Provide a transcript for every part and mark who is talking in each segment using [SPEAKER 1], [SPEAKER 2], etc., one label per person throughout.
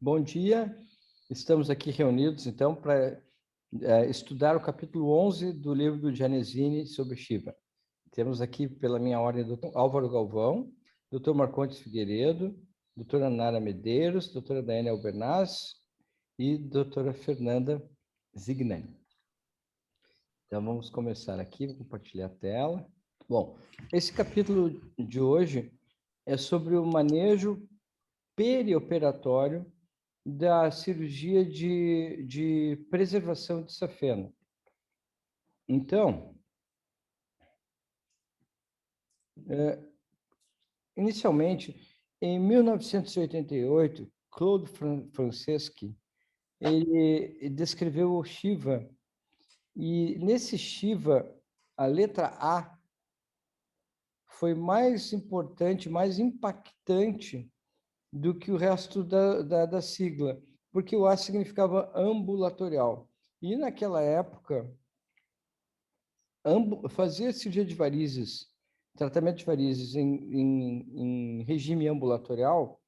[SPEAKER 1] Bom dia, estamos aqui reunidos, então, para estudar o capítulo 11 do livro do Gianesini sobre Shiva. Temos aqui, pela minha ordem, o Dr. Álvaro Galvão, Dr. Marcondes Figueiredo, doutora Nara Medeiros, doutora Daiane Albernaz e doutora Fernanda Zignani. Então, vamos começar aqui, vou compartilhar a tela. Bom, esse capítulo de hoje é sobre o manejo perioperatório da cirurgia de preservação de safena. Então, inicialmente, em 1988, Claude Franceschi, ele descreveu o Shiva, e nesse Shiva, a letra A foi mais importante, mais impactante do que o resto da sigla, porque o A significava ambulatorial. E naquela época, fazer cirurgia de varizes, tratamento de varizes em regime ambulatorial,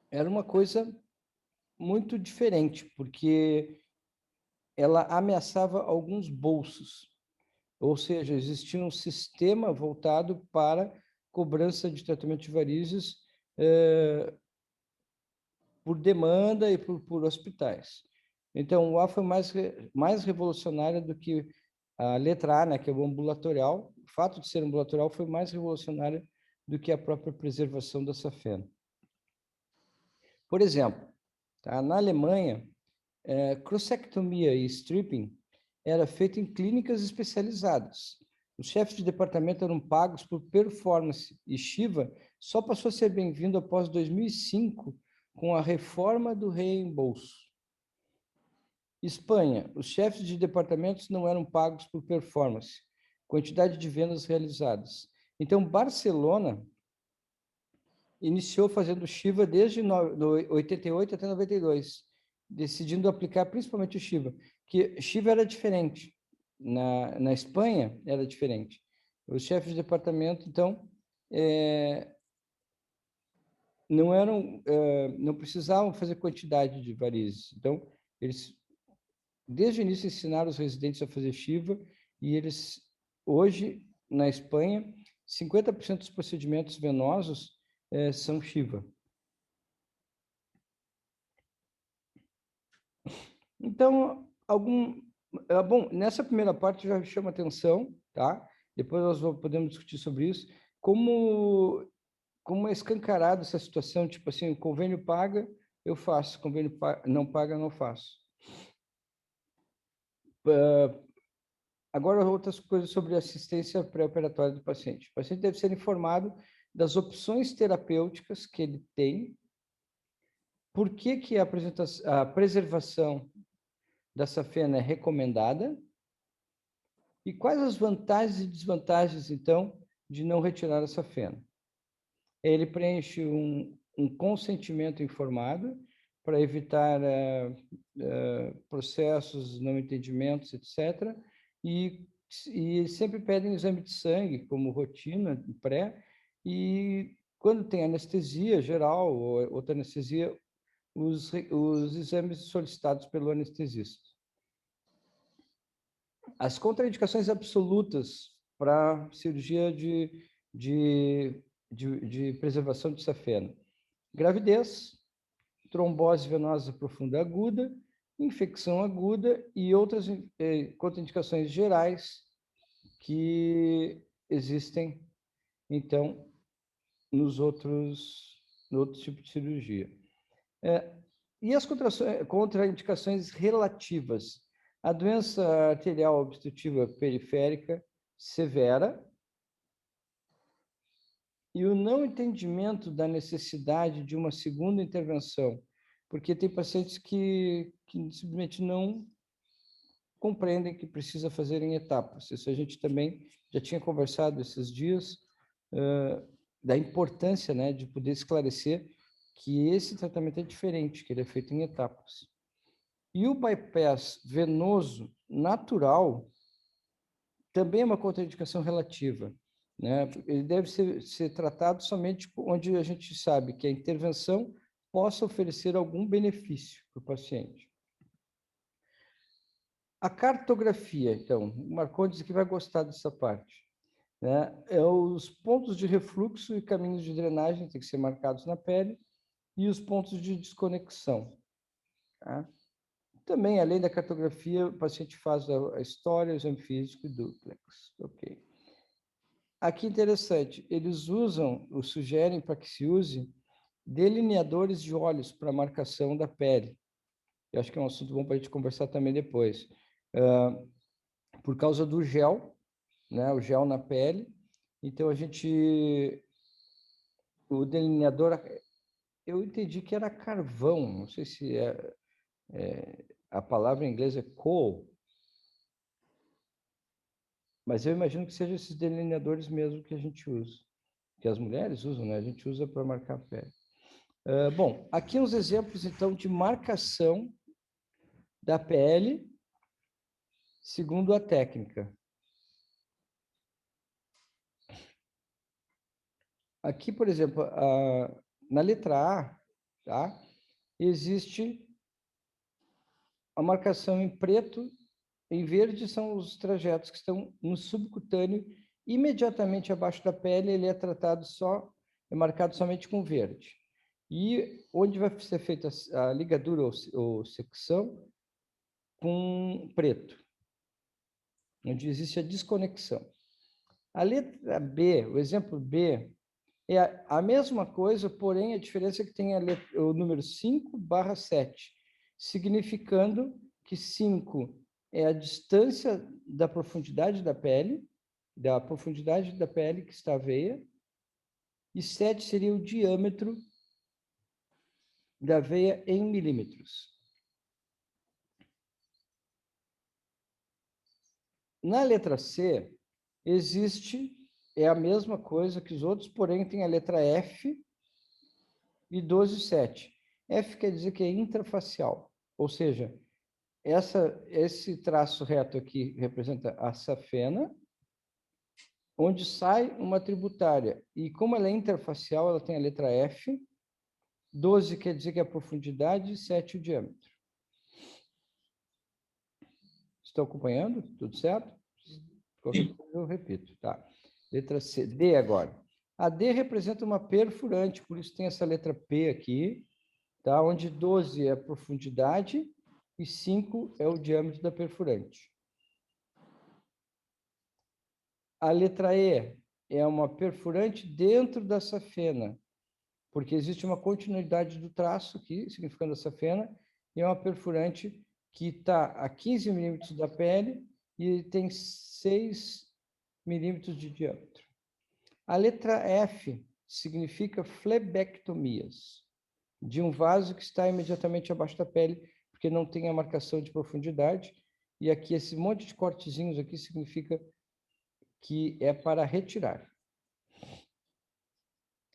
[SPEAKER 1] era uma coisa muito diferente, porque ela ameaçava alguns bolsos, ou seja, existia um sistema voltado para cobrança de tratamento de varizes por demanda e por hospitais. Então, o A foi mais revolucionária do que a letra A, né, que é o ambulatorial. O fato de ser ambulatorial foi mais revolucionária do que a própria preservação da safena. Por exemplo, tá, na Alemanha, crossectomia e stripping era feita em clínicas especializadas. Os chefes de departamento eram pagos por performance e Shiva só passou a ser bem-vindo após 2005, com a reforma do reembolso. Espanha, os chefes de departamentos não eram pagos por performance, quantidade de vendas realizadas. Então, Barcelona iniciou fazendo Shiva desde 88 até 92, decidindo aplicar principalmente o Shiva, que Shiva era diferente. Na Espanha, era diferente. Os chefes de departamento, então, não precisavam fazer quantidade de varizes. Então, eles, desde o início, ensinaram os residentes a fazer Shiva, e eles, hoje, na Espanha, 50% dos procedimentos venosos são Shiva. Então, bom, nessa primeira parte já chama atenção, tá? Depois nós podemos discutir sobre isso, como é escancarado essa situação, tipo assim, o convênio paga, eu faço, o convênio não paga, eu não faço. Agora, outras coisas sobre assistência pré-operatória do paciente. O paciente deve ser informado das opções terapêuticas que ele tem, por que a preservação da safena é recomendada, e quais as vantagens e desvantagens, então, de não retirar a safena. Ele preenche um consentimento informado para evitar processos, não entendimentos, etc. E sempre pedem exame de sangue como rotina, pré, e quando tem anestesia geral ou outra anestesia, os exames solicitados pelo anestesista. As contraindicações absolutas para cirurgia de preservação de safena: gravidez, trombose venosa profunda aguda, infecção aguda e outras contraindicações gerais que existem, então, no outro tipo de cirurgia. E as contraindicações relativas: a doença arterial obstrutiva periférica severa e o não entendimento da necessidade de uma segunda intervenção, porque tem pacientes que simplesmente não compreendem que precisa fazer em etapas. Isso a gente também já tinha conversado esses dias, da importância, né, de poder esclarecer que esse tratamento é diferente, que ele é feito em etapas. E o bypass venoso natural também é uma contraindicação relativa, né? Ele deve ser tratado somente onde a gente sabe que a intervenção possa oferecer algum benefício para o paciente. A cartografia, então, o Marcondes que vai gostar dessa parte, né? Os pontos de refluxo e caminhos de drenagem têm que ser marcados na pele e os pontos de desconexão. Tá? Também, além da cartografia, o paciente faz a história, o exame físico e duplex. Ok. Aqui interessante, eles usam, ou sugerem para que se use, delineadores de olhos para marcação da pele. Eu acho que é um assunto bom para a gente conversar também depois. Por causa do gel, né, o gel na pele. Então, o delineador, eu entendi que era carvão, não sei se a palavra em inglês é coal, mas eu imagino que seja esses delineadores mesmo que a gente usa, que as mulheres usam, né? A gente usa para marcar a pele. Bom, aqui uns exemplos, então, de marcação da pele segundo a técnica. Aqui, por exemplo, na letra A, tá? Existe a marcação em preto, em verde são os trajetos que estão no subcutâneo, imediatamente abaixo da pele, ele é tratado é marcado somente com verde. E onde vai ser feita a ligadura ou secção, com preto, onde existe a desconexão. A letra B, o exemplo B, é a mesma coisa, porém a diferença é que tem o número 5/7, significando que 5 é a distância da profundidade da pele que está a veia, e 7 seria o diâmetro da veia em milímetros. Na letra C, é a mesma coisa que os outros, porém tem a letra F e 12/7. F quer dizer que é intrafacial, ou seja, esse traço reto aqui representa a safena, onde sai uma tributária. E como ela é interfacial, ela tem a letra F, 12 quer dizer que é a profundidade, 7 o diâmetro. Estão acompanhando? Tudo certo? Qualquer coisa eu repito, tá? Letra C. D agora. A D representa uma perfurante, por isso tem essa letra P aqui, tá? Onde 12 é a profundidade e 5 é o diâmetro da perfurante. A letra E é uma perfurante dentro da safena, porque existe uma continuidade do traço aqui, significando a safena, e é uma perfurante que está a 15 milímetros da pele e tem 6 milímetros de diâmetro. A letra F significa flebectomias, de um vaso que está imediatamente abaixo da pele, porque não tem a marcação de profundidade, e aqui esse monte de cortezinhos aqui significa que é para retirar.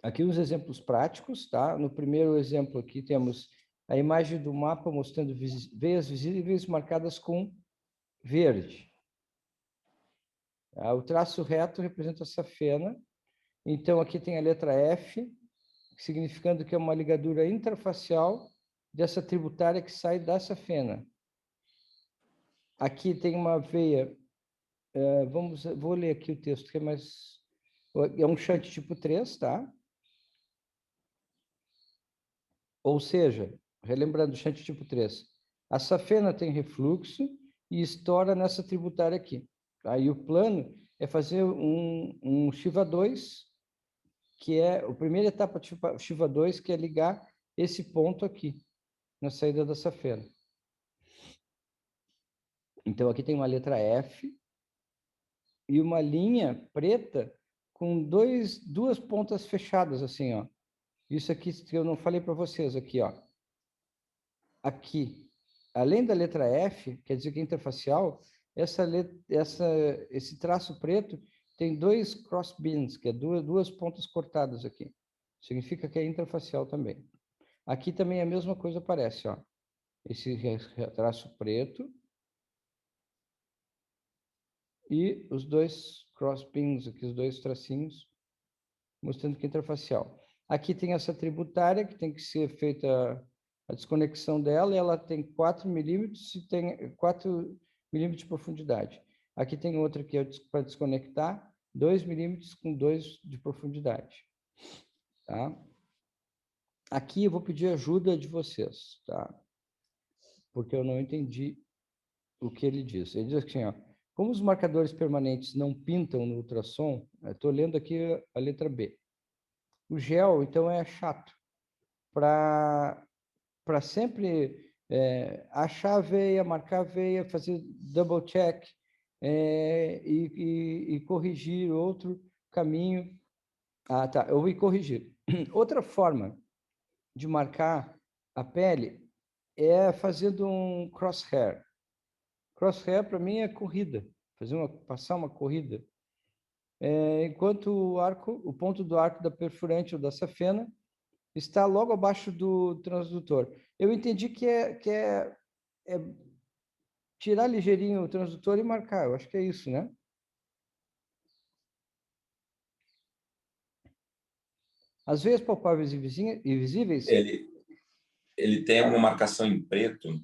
[SPEAKER 1] Aqui os exemplos práticos, tá? No primeiro exemplo aqui temos a imagem do mapa mostrando veias visíveis marcadas com verde. O traço reto representa a safena. Então aqui tem a letra F, significando que é uma ligadura intrafacial dessa tributária que sai da safena. Aqui tem uma veia, vou ler aqui o texto, que é mais... É um shunt tipo 3, tá? Ou seja, relembrando o shunt tipo 3, a safena tem refluxo e estoura nessa tributária aqui. Aí o plano é fazer um Shiva 2, que é a primeira etapa de Shiva 2, que é ligar esse ponto aqui, na saída da safena. Então, aqui tem uma letra F e uma linha preta com duas pontas fechadas, assim, ó. Isso aqui que eu não falei para vocês, aqui, ó. Aqui, além da letra F, quer dizer que é interfacial, esse traço preto tem 2 crossbeams, que é duas pontas cortadas aqui. Significa que é interfacial também. Aqui também a mesma coisa aparece, ó. Esse traço preto e os 2 crossbeams aqui, os 2 tracinhos, mostrando que é interfacial. Aqui tem essa tributária, que tem que ser feita a desconexão dela, e ela tem 4 milímetros e tem 4 milímetros de profundidade. Aqui tem outra que é para desconectar, 2 milímetros com 2 de profundidade. Tá? Aqui eu vou pedir ajuda de vocês, tá? Porque eu não entendi o que ele diz. Ele diz assim, ó, como os marcadores permanentes não pintam no ultrassom, estou lendo aqui a letra B. O gel, então, é chato. Para sempre achar a veia, marcar a veia, fazer double check e corrigir outro caminho. Ah, tá, eu vou corrigir. Outra forma de marcar a pele é fazendo um crosshair. Crosshair, para mim, é corrida, passar uma corrida. Enquanto o ponto do arco da perfurante ou da safena está logo abaixo do transdutor. Eu entendi que é tirar ligeirinho o transdutor e marcar. Eu acho que é isso, né? As veias palpáveis e visíveis.
[SPEAKER 2] Ele tem uma marcação em preto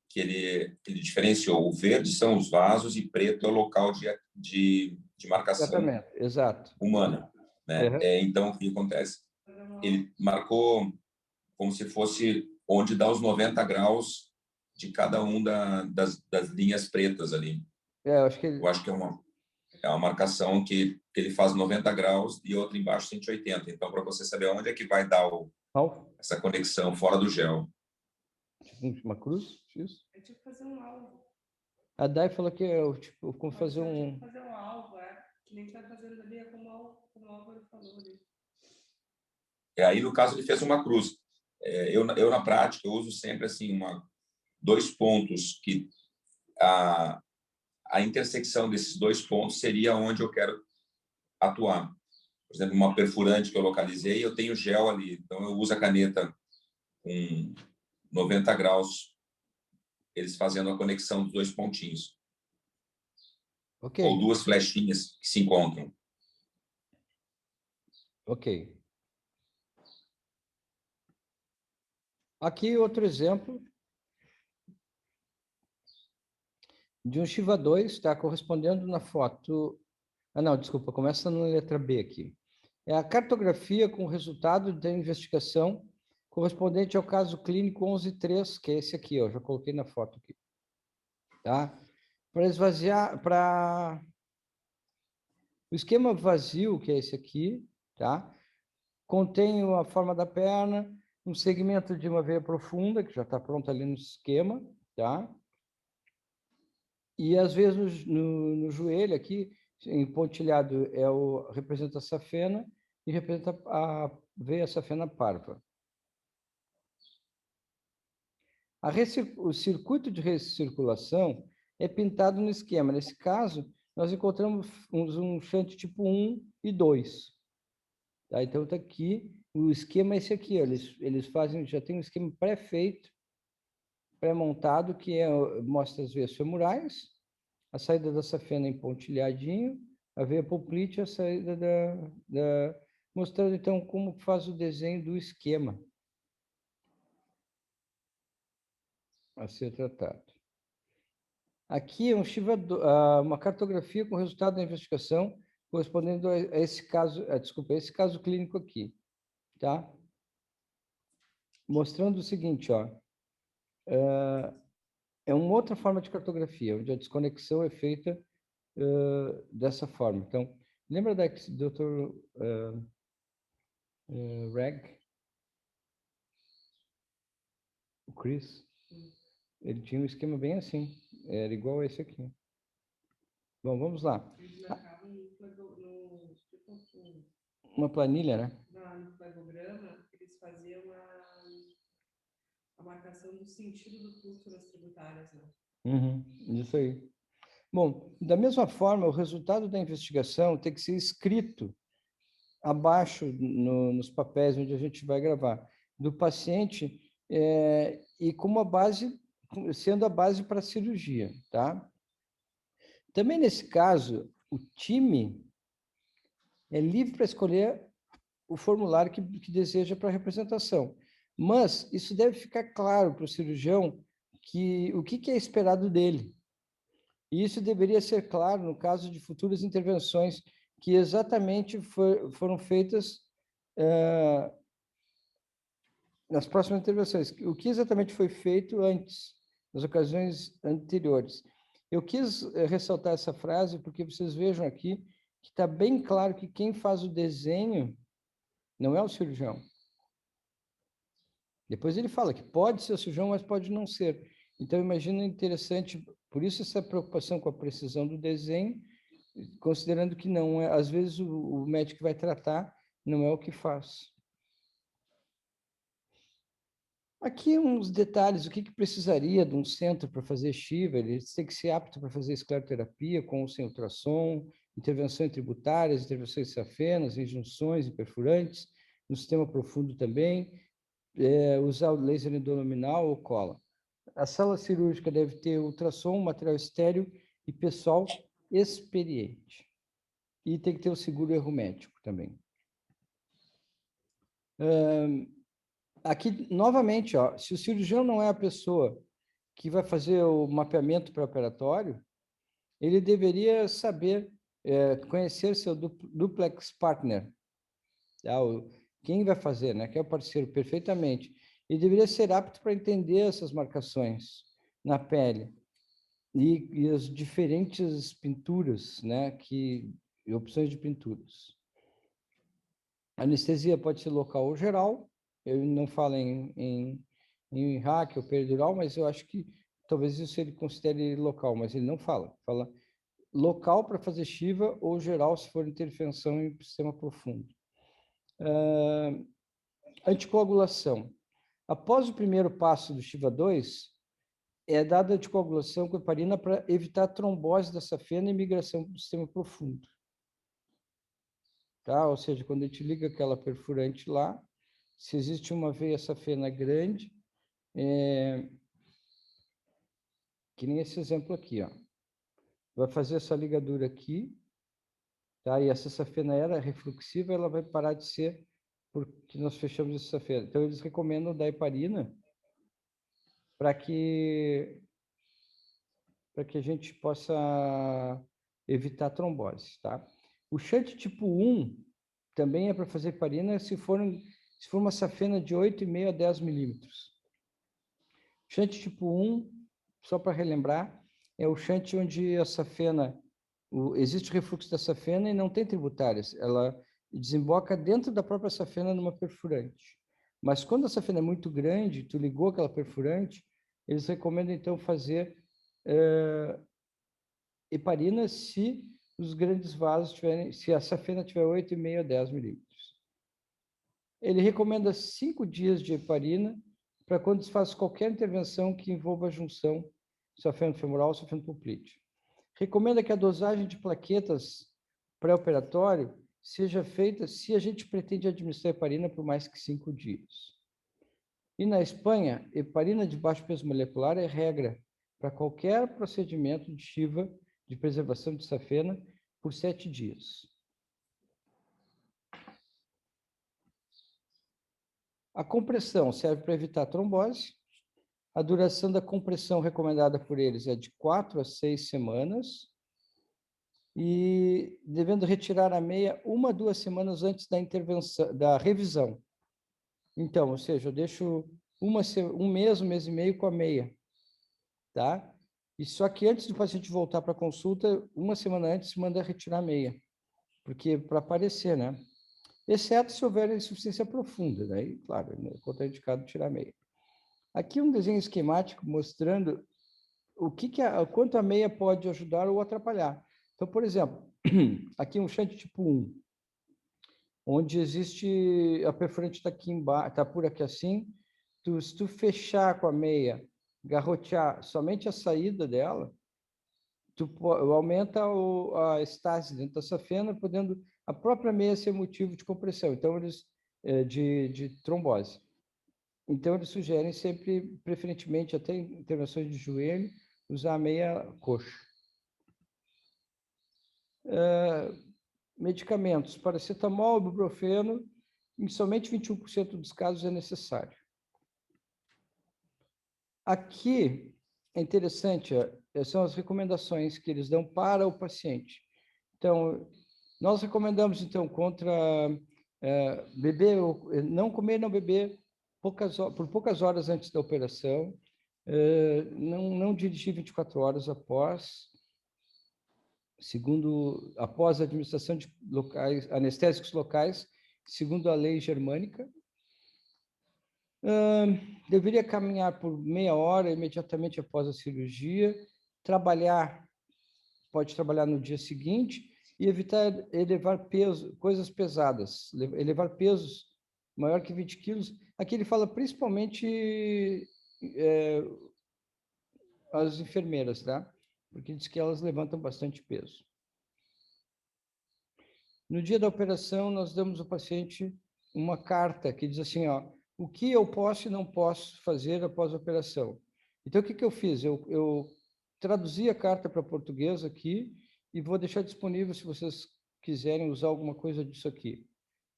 [SPEAKER 2] que ele diferenciou. O verde são os vasos e preto é o local de marcação
[SPEAKER 1] Exato.
[SPEAKER 2] humana. Né?
[SPEAKER 1] Uhum.
[SPEAKER 2] Então, o que acontece? Ele marcou como se fosse onde dá os 90 graus de cada um das linhas pretas ali.
[SPEAKER 1] Eu acho que
[SPEAKER 2] Eu acho que é uma marcação que ele faz 90 graus e outra embaixo 180. Então, para você saber onde é que vai dar essa conexão fora do gel.
[SPEAKER 1] Tipo uma cruz? Isso?
[SPEAKER 3] É tipo fazer um alvo.
[SPEAKER 1] A Dai falou que é tipo como fazer um...
[SPEAKER 3] Tipo fazer um alvo, que nem tá fazendo ali, como o Álvaro falou ali.
[SPEAKER 2] Aí, no caso, ele fez uma cruz. Eu, na prática, eu uso sempre assim, 2 pontos que a intersecção desses 2 pontos seria onde eu quero atuar. Por exemplo, uma perfurante que eu localizei, eu tenho gel ali. Então, eu uso a caneta com 90 graus, eles fazendo a conexão dos 2 pontinhos.
[SPEAKER 1] Ok.
[SPEAKER 2] Ou 2 flechinhas que se encontram.
[SPEAKER 1] Ok. Aqui outro exemplo de um Shiva 2, está correspondendo na foto... Ah, não, desculpa, começa na letra B aqui. É a cartografia com o resultado da investigação correspondente ao caso clínico 11.3, que é esse aqui, ó, já coloquei na foto aqui. Tá? Para esvaziar, para o esquema vazio, que é esse aqui, tá? Contém a forma da perna, um segmento de uma veia profunda, que já está pronto ali no esquema, tá? E às vezes no joelho aqui, em pontilhado, representa a safena e representa a veia safena parva. O circuito de recirculação é pintado no esquema. Nesse caso, nós encontramos um shunt tipo 1 e 2. Tá? Então, está aqui, o esquema é esse aqui. Ó. Eles fazem, já tem um esquema pré-feito, pré-montado, que mostra as veias femorais, a saída da safena em pontilhadinho, a veia poplite, a saída mostrando, então, como faz o desenho do esquema a ser tratado. Aqui é uma cartografia com o resultado da investigação correspondendo a esse caso, esse caso clínico aqui, tá? Mostrando o seguinte, ó, é uma outra forma de cartografia, onde a desconexão é feita dessa forma. Então, lembra da Dr. Reg? O Chris? Ele tinha um esquema bem assim, era igual a esse aqui. Bom, vamos lá.
[SPEAKER 3] Eles marcavam
[SPEAKER 1] Uma planilha, né?
[SPEAKER 3] no flagograma, eles faziam a marcação do sentido do fluxo das tributárias, né?
[SPEAKER 1] Uhum, isso aí. Bom, da mesma forma, o resultado da investigação tem que ser escrito abaixo nos papéis onde a gente vai gravar, do paciente e como a base, sendo a base para a cirurgia, tá? Também nesse caso, o time é livre para escolher o formulário que deseja para a representação. Mas isso deve ficar claro para o cirurgião o que é esperado dele. E isso deveria ser claro no caso de futuras intervenções que exatamente foram feitas nas próximas intervenções. O que exatamente foi feito antes, nas ocasiões anteriores. Eu quis ressaltar essa frase porque vocês vejam aqui que está bem claro que quem faz o desenho não é o cirurgião. Depois ele fala que pode ser o cirurgião, mas pode não ser. Então, imagina interessante, por isso essa preocupação com a precisão do desenho, considerando que não é, às vezes o médico que vai tratar não é o que faz. Aqui uns detalhes, o que precisaria de um centro para fazer Shiva? Ele tem que ser apto para fazer escleroterapia com ou sem ultrassom, intervenções tributárias, intervenções safenas, injunções e perfurantes, no sistema profundo também, usar o laser endoluminal ou cola. A sala cirúrgica deve ter ultrassom, material estéreo e pessoal experiente. E tem que ter o seguro hermético também. Aqui, novamente, ó, se o cirurgião não é a pessoa que vai fazer o mapeamento pré-operatório, ele deveria saber, conhecer seu duplex partner, tá? Quem vai fazer, né? Que é o parceiro, perfeitamente. Ele deveria ser apto para entender essas marcações na pele e as diferentes pinturas, né? E opções de pinturas. A anestesia pode ser local ou geral. Eu não falo em hack ou peridural, mas eu acho que talvez isso ele considere local, mas ele não fala. Fala local para fazer Shiva ou geral se for intervenção em sistema profundo. Anticoagulação. Após o primeiro passo do Shiva 2, é dada anticoagulação com heparina para evitar trombose da safena e migração do sistema profundo. Tá? Ou seja, quando a gente liga aquela perfurante lá, se existe uma veia safena grande, que nem esse exemplo aqui, ó. Vai fazer essa ligadura aqui, tá? E essa safena era refluxiva, ela vai parar de ser porque nós fechamos essa safena. Então, eles recomendam dar heparina para que a gente possa evitar trombose, tá? O shunt tipo 1 também é para fazer heparina se for uma safena de 8,5 a 10 milímetros. Shunt tipo 1, só para relembrar, é o shunt onde a safena, existe refluxo da safena e não tem tributárias. Ela desemboca dentro da própria safena numa perfurante. Mas quando a safena é muito grande, tu ligou aquela perfurante, eles recomendam então fazer heparina se os grandes vasos tiverem, se a safena tiver 8,5 a 10 milímetros. Ele recomenda 5 dias de heparina para quando se faz qualquer intervenção que envolva a junção safeno-femoral ou safeno-poplíteo. Recomenda que a dosagem de plaquetas pré-operatório seja feita se a gente pretende administrar heparina por mais que 5 dias. E na Espanha, heparina de baixo peso molecular é regra para qualquer procedimento de Shiva de preservação de safena por 7 dias. A compressão serve para evitar trombose. A duração da compressão recomendada por eles é de 4 a 6 semanas. E devendo retirar a meia 1 a 2 semanas antes da intervenção, da revisão. Então, ou seja, eu deixo um mês e meio com a meia, tá? E só que antes do paciente voltar para a consulta, 1 semana antes, manda retirar a meia, porque para aparecer, né? Exceto se houver insuficiência profunda, daí, claro, é contraindicado tirar a meia. Aqui um desenho esquemático mostrando quanto a meia pode ajudar ou atrapalhar. Então, por exemplo, aqui um shunt tipo 1, onde existe a perfurante está aqui embaixo, está por aqui assim, se tu fechar com a meia, garrotear somente a saída dela, tu aumenta a estase dentro da safena, podendo a própria meia ser motivo de compressão, então eles de trombose. Então eles sugerem sempre, preferentemente até em intervenções de joelho, usar a meia coxa. Medicamentos, paracetamol, ibuprofeno Em somente 21% dos casos é necessário. Aqui é interessante, são as recomendações que eles dão para o paciente. Então, nós recomendamos, então, contra beber, não comer, não beber por poucas horas antes da operação, não dirigir 24 horas após a administração de anestésicos locais, segundo a lei germânica. Deveria caminhar por meia hora imediatamente após a cirurgia, pode trabalhar no dia seguinte e evitar elevar coisas pesadas, elevar pesos maior que 20 quilos. Aqui ele fala principalmente as enfermeiras, tá? Porque diz que elas levantam bastante peso. No dia da operação, nós damos ao paciente uma carta que diz assim, ó, o que eu posso e não posso fazer após a operação. Então, o que eu fiz? Eu traduzi a carta para português aqui e vou deixar disponível se vocês quiserem usar alguma coisa disso aqui,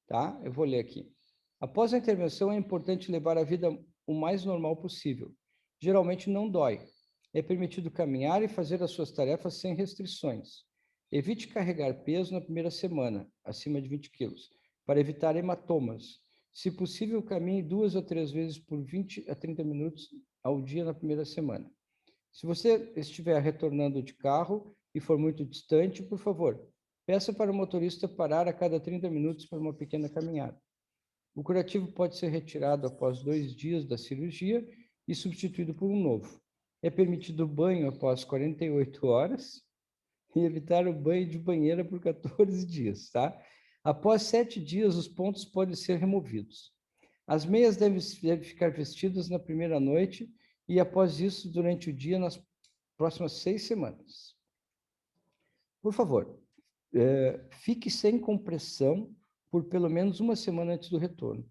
[SPEAKER 1] tá? Eu vou ler aqui. Após a intervenção, é importante levar a vida o mais normal possível. Geralmente não dói. É permitido caminhar e fazer as suas tarefas sem restrições. Evite carregar peso na primeira semana, acima de 20 quilos, para evitar hematomas. Se possível, caminhe 2 ou 3 vezes por 20 a 30 minutos ao dia na primeira semana. Se você estiver retornando de carro e for muito distante, por favor, peça para o motorista parar a cada 30 minutos para uma pequena caminhada. O curativo pode ser retirado após 2 dias da cirurgia e substituído por um novo. É permitido banho após 48 horas e evitar o banho de banheira por 14 dias, tá? Após 7 dias, os pontos podem ser removidos. As meias devem ficar vestidas na primeira noite e, após isso, durante o dia, nas próximas 6 semanas. Por favor, fique sem compressão por pelo menos 1 semana antes do retorno.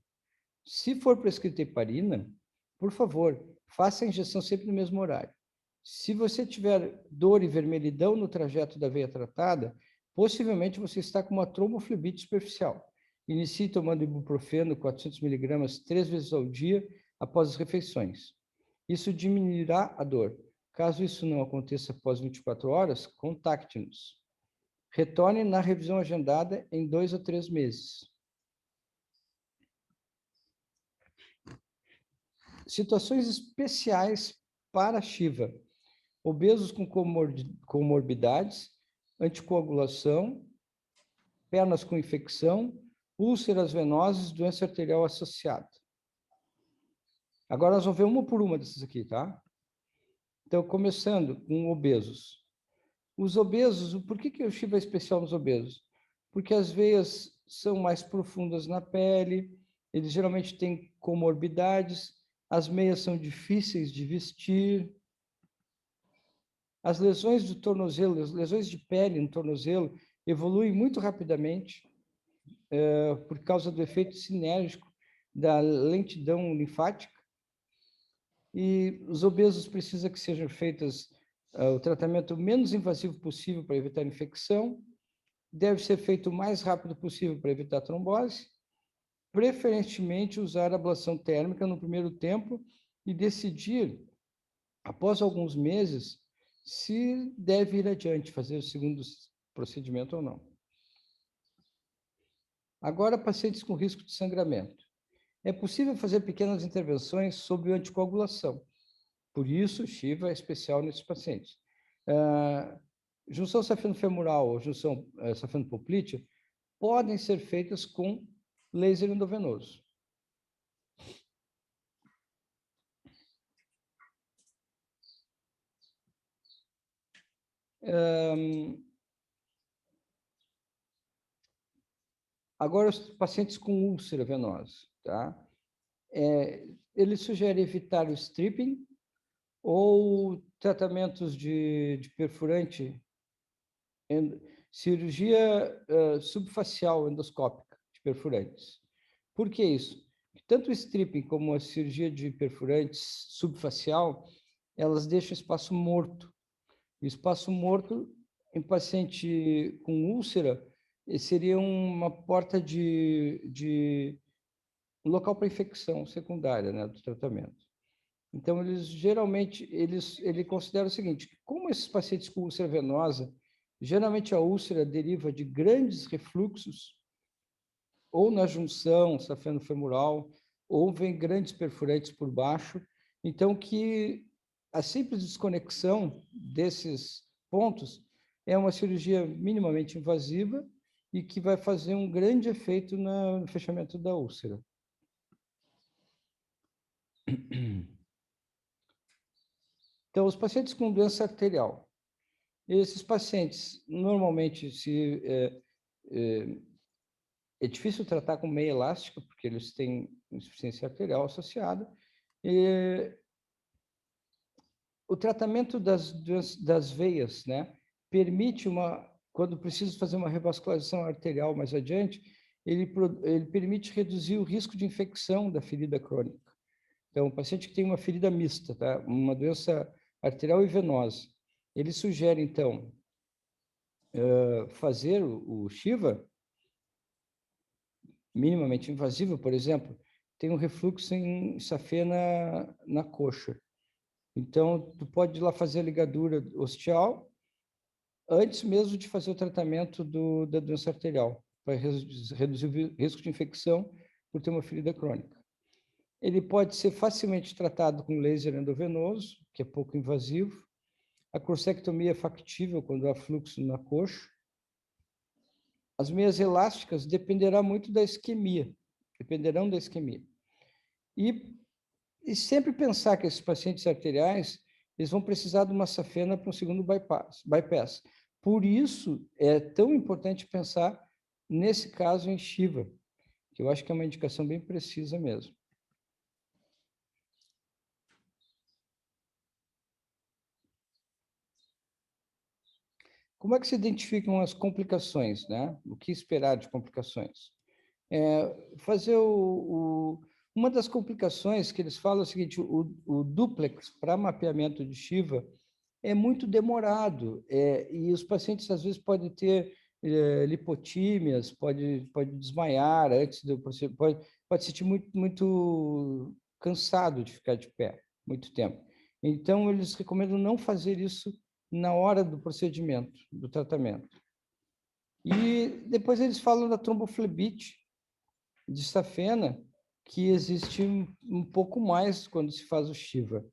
[SPEAKER 1] Se for prescrita heparina, por favor, faça a injeção sempre no mesmo horário. Se você tiver dor e vermelhidão no trajeto da veia tratada, possivelmente você está com uma tromboflebite superficial. Inicie tomando ibuprofeno 400 mg 3 vezes ao dia após as refeições. Isso diminuirá a dor. Caso isso não aconteça após 24 horas, contacte-nos. Retorne na revisão agendada em 2 a 3 meses. Situações especiais para Shiva. Obesos com comorbidades, anticoagulação, pernas com infecção, úlceras venosas, doença arterial associada. Agora nós vamos ver uma por uma dessas aqui, tá? Então, começando com obesos. Os obesos, por que o Shiva é especial nos obesos? Porque as veias são mais profundas na pele, eles geralmente têm comorbidades, as meias são difíceis de vestir, as lesões do tornozelo, as lesões de pele no tornozelo evoluem muito rapidamente por causa do efeito sinérgico da lentidão linfática. E os obesos precisam que sejam feitas o tratamento menos invasivo possível para evitar infecção, deve ser feito o mais rápido possível para evitar trombose, preferentemente usar ablação térmica no primeiro tempo e decidir, após alguns meses, se deve ir adiante, fazer o segundo procedimento ou não. Agora, pacientes com risco de sangramento. É possível fazer pequenas intervenções sobre anticoagulação. Por isso, Shiva é especial nesses pacientes. Junção safeno-femoral ou junção safeno-poplítea podem ser feitas com laser endovenoso. Agora, os pacientes com úlcera venosa, tá? Ele sugere evitar o stripping ou tratamentos de perfurante, cirurgia subfacial endoscópica de perfurantes. Por que isso? Tanto o stripping como a cirurgia de perfurantes subfacial, elas deixam espaço morto. O espaço morto em paciente com úlcera seria uma porta de local para infecção secundária, né, do tratamento. Então, eles geralmente, ele considera o seguinte, como esses pacientes com úlcera venosa, geralmente a úlcera deriva de grandes refluxos, ou na junção safeno-femoral, ou vem grandes perfurantes por baixo, então que a simples desconexão desses pontos é uma cirurgia minimamente invasiva e que vai fazer um grande efeito no fechamento da úlcera. Então, os pacientes com doença arterial, esses pacientes, normalmente, é difícil tratar com meia elástica, porque eles têm insuficiência arterial associada. O tratamento das veias, né, permite quando precisa fazer uma revascularização arterial mais adiante, ele permite reduzir o risco de infecção da ferida crônica. Então, o paciente que tem uma ferida mista, tá, uma doença arterial e venosa, ele sugere, então, fazer o Shiva minimamente invasivo, por exemplo, tem um refluxo em safena na coxa. Então, tu pode ir lá fazer a ligadura ostial antes mesmo de fazer o tratamento da doença arterial, para reduzir o risco de infecção por ter uma ferida crônica. Ele pode ser facilmente tratado com laser endovenoso, que é pouco invasivo. A corsectomia é factível quando há fluxo na coxa. As meias elásticas dependerão muito da isquemia. E sempre pensar que esses pacientes arteriais, eles vão precisar de uma safena para um segundo bypass. Por isso, é tão importante pensar, nesse caso, em Shiva, que eu acho que é uma indicação bem precisa mesmo. Como é que se identificam as complicações, né? O que esperar de complicações? Uma das complicações que eles falam é o seguinte, o duplex para mapeamento de Shiva é muito demorado, e os pacientes às vezes podem ter lipotímias, pode desmaiar antes do procedimento, pode se sentir muito cansado de ficar de pé muito tempo. Então, eles recomendam não fazer isso na hora do procedimento, do tratamento. E depois eles falam da tromboflebite, de safena, que existe um pouco mais quando se faz o Shiva.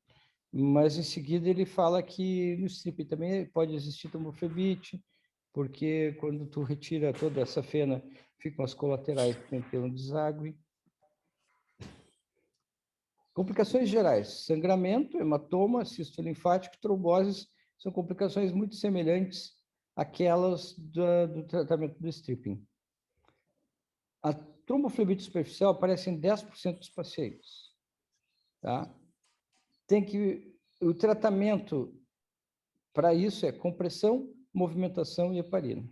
[SPEAKER 1] Mas, em seguida, ele fala que no strip também pode existir tromboflebite, porque quando tu retira toda essa fena, ficam as colaterais que tem pelo deságue. Complicações gerais: sangramento, hematoma, cisto linfático, tromboses, são complicações muito semelhantes àquelas do tratamento do stripping. A tromboflebite superficial aparece em 10% dos pacientes. Tá? O tratamento para isso é compressão, movimentação e heparina.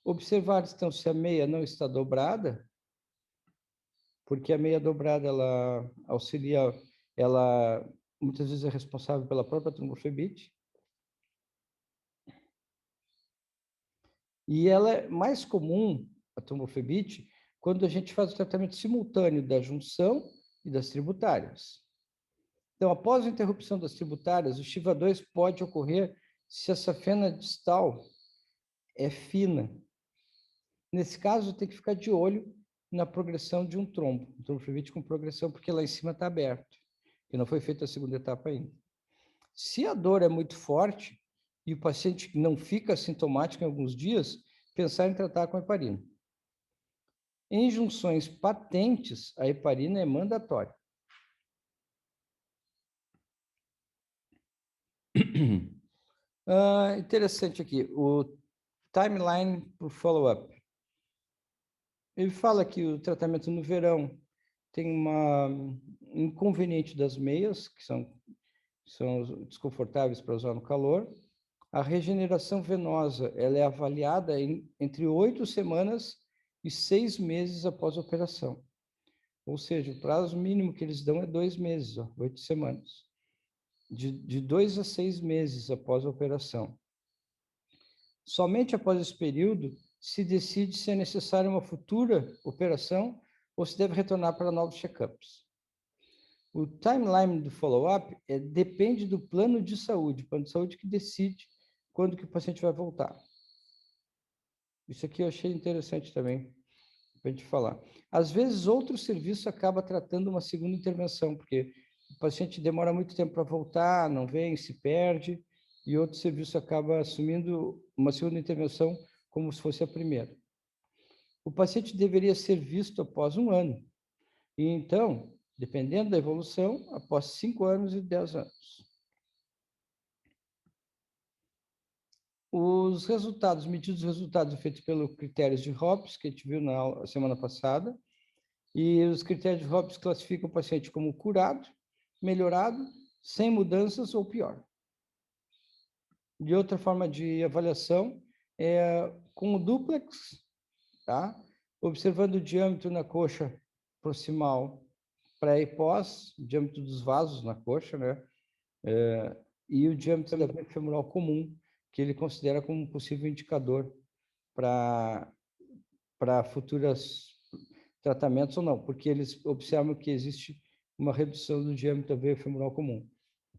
[SPEAKER 1] Observar, então, se a meia não está dobrada, porque a meia dobrada, ela auxilia, ela muitas vezes é responsável pela própria tromboflebite. E ela é mais comum, a tromboflebite, quando a gente faz o tratamento simultâneo da junção e das tributárias. Então, após a interrupção das tributárias, o Shiva 2 pode ocorrer se a safena distal é fina. Nesse caso, tem que ficar de olho na progressão de um tromboflebite com progressão, porque lá em cima está aberto, e não foi feita a segunda etapa ainda. Se a dor é muito forte e o paciente não fica assintomático em alguns dias, pensar em tratar com heparina. Em junções patentes, a heparina é mandatória. Interessante aqui, o timeline para o follow-up. Ele fala que o tratamento no verão tem um inconveniente das meias, que são desconfortáveis para usar no calor. A regeneração venosa, ela é avaliada entre 8 semanas e 6 meses após a operação. Ou seja, o prazo mínimo que eles dão é 2 meses, 8 semanas. De 2 a 6 meses após a operação. Somente após esse período se decide se é necessária uma futura operação ou se deve retornar para novos check-ups. O timeline do follow-up depende do plano de saúde, o plano de saúde que decide quando que o paciente vai voltar. Isso aqui eu achei interessante também, para a gente falar. Às vezes, outro serviço acaba tratando uma segunda intervenção, porque o paciente demora muito tempo para voltar, não vem, se perde, e outro serviço acaba assumindo uma segunda intervenção como se fosse a primeira. O paciente deveria ser visto após 1 ano. E então, dependendo da evolução, após 5 anos e 10 anos. Os resultados, medidos os resultados feitos pelo critérios de Hobbes, que a gente viu na semana passada, e os critérios de Hobbes classificam o paciente como curado, melhorado, sem mudanças ou pior. De outra forma de avaliação é com o duplex, tá? Observando o diâmetro na coxa proximal pré e pós, o diâmetro dos vasos na coxa, né? E o diâmetro da veia femoral comum, que ele considera como um possível indicador para futuros tratamentos ou não, porque eles observam que existe uma redução do diâmetro da veia femoral comum.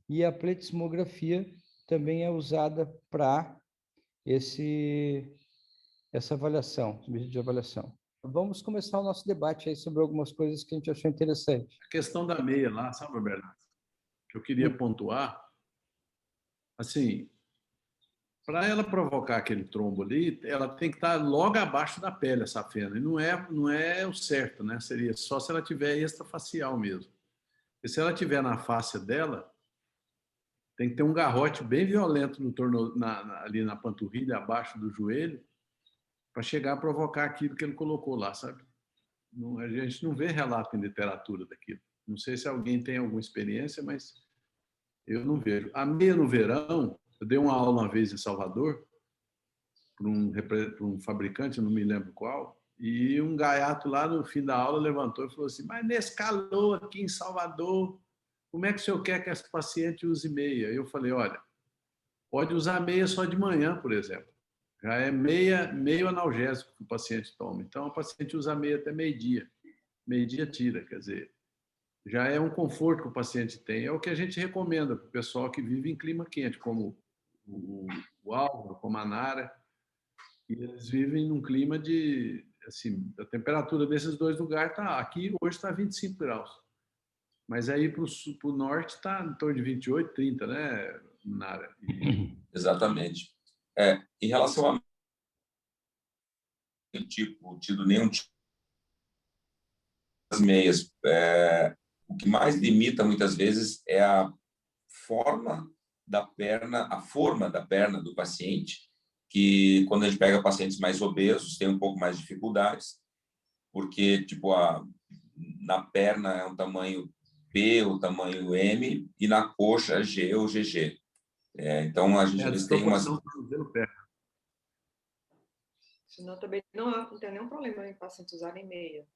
[SPEAKER 1] E a pletismografia também é usada para essa avaliação, medida de avaliação. Vamos começar o nosso debate aí sobre algumas coisas que a gente achou interessante.
[SPEAKER 4] A questão da meia lá, sabe, Bernardo? Que eu queria pontuar, assim, para ela provocar aquele trombo ali, ela tem que estar logo abaixo da pele, essa fenda. E não é o certo, né? Seria só se ela tiver extrafacial mesmo. E se ela tiver na face dela, tem que ter um garrote bem violento ali na panturrilha, abaixo do joelho, para chegar a provocar aquilo que ele colocou lá, sabe? A gente não vê relato em literatura daquilo. Não sei se alguém tem alguma experiência, mas eu não vejo. A meia no verão, eu dei uma aula uma vez em Salvador, para um fabricante, não me lembro qual, e um gaiato lá no fim da aula levantou e falou assim: mas nesse calor aqui em Salvador, como é que o senhor quer que esse paciente use meia? Eu falei: olha, pode usar meia só de manhã, por exemplo. Já é meio analgésico que o paciente toma. Então, o paciente usa meia até meio-dia. Meio-dia tira, quer dizer, já é um conforto que o paciente tem. É o que a gente recomenda para o pessoal que vive em clima quente, como o Álvaro, como a Nara. E eles vivem num clima de, assim, a temperatura desses dois lugares tá aqui hoje está 25 graus. Mas aí para o norte está em torno de 28, 30, né, Nara?
[SPEAKER 2] Exatamente. Em relação a tido nenhum tipo das meias, o que mais limita muitas vezes é a forma da perna do paciente, que quando a gente pega pacientes mais obesos tem um pouco mais de dificuldades, porque tipo na perna é um tamanho P, o tamanho M, e na coxa G ou GG. Então eles têm umas...
[SPEAKER 3] Senão também não tem nenhum problema em pacientes usarem meia.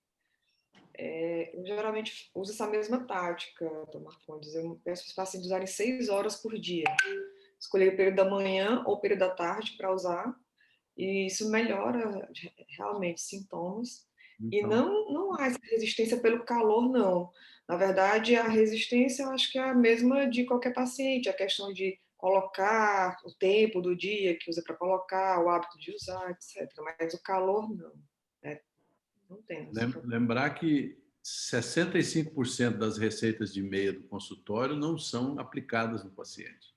[SPEAKER 3] Eu geralmente uso essa mesma tática, Marcondes. Eu peço para os pacientes usarem 6 horas por dia. Escolher o período da manhã ou o período da tarde para usar. E isso melhora realmente sintomas. Então. E não há essa resistência pelo calor, não. Na verdade, a resistência eu acho que é a mesma de qualquer paciente. A questão de colocar o tempo do dia que usa para colocar, o hábito de usar, etc. Mas o calor, não. Não tem.
[SPEAKER 4] Lembrar que 65% das receitas de meia do consultório não são aplicadas no paciente.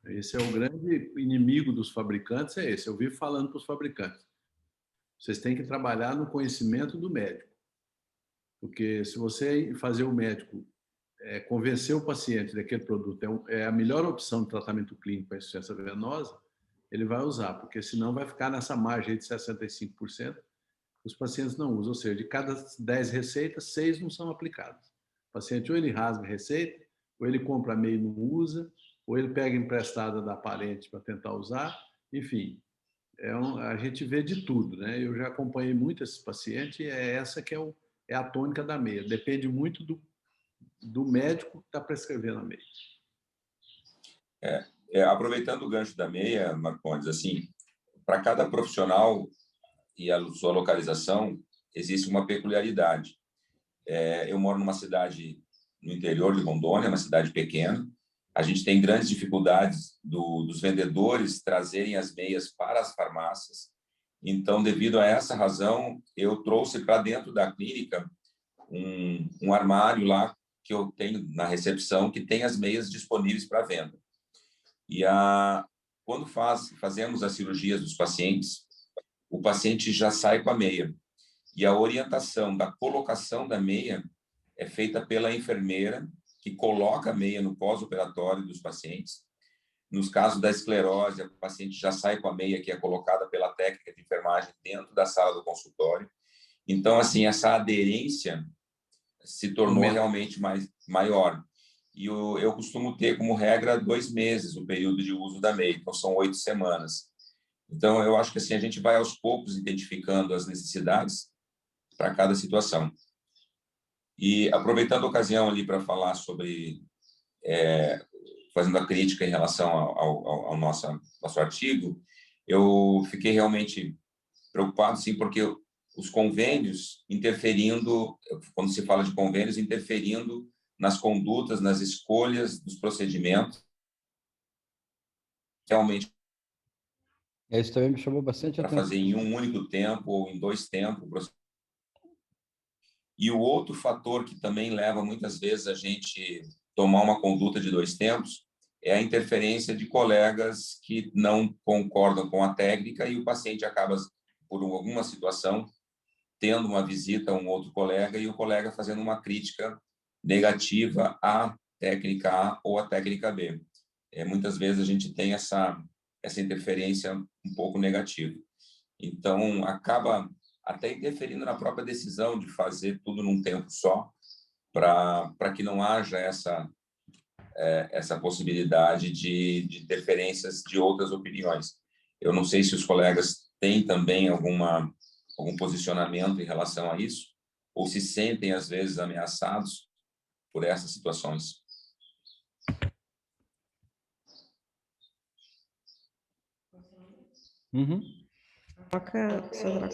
[SPEAKER 4] Esse é o grande inimigo dos fabricantes, é esse. Eu vivo falando para os fabricantes. Vocês têm que trabalhar no conhecimento do médico. Porque se você fazer o médico convencer o paciente daquele produto é a melhor opção de tratamento clínico para insuficiência venosa, ele vai usar, porque senão vai ficar nessa margem de 65%. Os pacientes não usam, ou seja, de cada 10 receitas, 6 não são aplicadas. O paciente ou ele rasga a receita, ou ele compra meio e não usa, ou ele pega emprestada da parente para tentar usar, enfim, a gente vê de tudo, né? Eu já acompanhei muito esses pacientes e é essa que é a tônica da meia. Depende muito do médico que está prescrevendo a meia.
[SPEAKER 2] Aproveitando o gancho da meia, Marcondes, assim, para cada profissional e a sua localização, existe uma peculiaridade. Eu moro numa cidade no interior de Rondônia, uma cidade pequena. A gente tem grandes dificuldades dos vendedores trazerem as meias para as farmácias. Então, devido a essa razão, eu trouxe para dentro da clínica um armário lá que eu tenho na recepção, que tem as meias disponíveis para venda. E quando fazemos as cirurgias dos pacientes, o paciente já sai com a meia. E a orientação da colocação da meia é feita pela enfermeira, que coloca a meia no pós-operatório dos pacientes. Nos casos da esclerose, o paciente já sai com a meia que é colocada pela técnica de enfermagem dentro da sala do consultório. Então, assim, essa aderência se tornou realmente maior. E eu costumo ter como regra 2 meses o período de uso da meia, então são 8 semanas. Então, eu acho que assim, a gente vai aos poucos identificando as necessidades para cada situação. E aproveitando a ocasião ali para falar sobre, fazendo a crítica em relação ao nosso artigo, eu fiquei realmente preocupado, sim, porque os convênios interferindo, quando se fala de convênios, interferindo nas condutas, nas escolhas dos procedimentos, realmente
[SPEAKER 1] Isso também me chamou bastante
[SPEAKER 2] para
[SPEAKER 1] atenção.
[SPEAKER 2] fazer em um único tempo ou em 2 tempos. E o outro fator que também leva muitas vezes a gente tomar uma conduta de 2 tempos é a interferência de colegas que não concordam com a técnica e o paciente acaba, por alguma situação, tendo uma visita a um outro colega e o colega fazendo uma crítica negativa à técnica A ou à técnica B. Muitas vezes a gente tem essa interferência um pouco negativa. Então, acaba até interferindo na própria decisão de fazer tudo num tempo só, para que não haja essa possibilidade de interferências de outras opiniões. Eu não sei se os colegas têm também algum posicionamento em relação a isso, ou se sentem, às vezes, ameaçados por essas situações.
[SPEAKER 1] Uhum.
[SPEAKER 5] Toca, Sandra.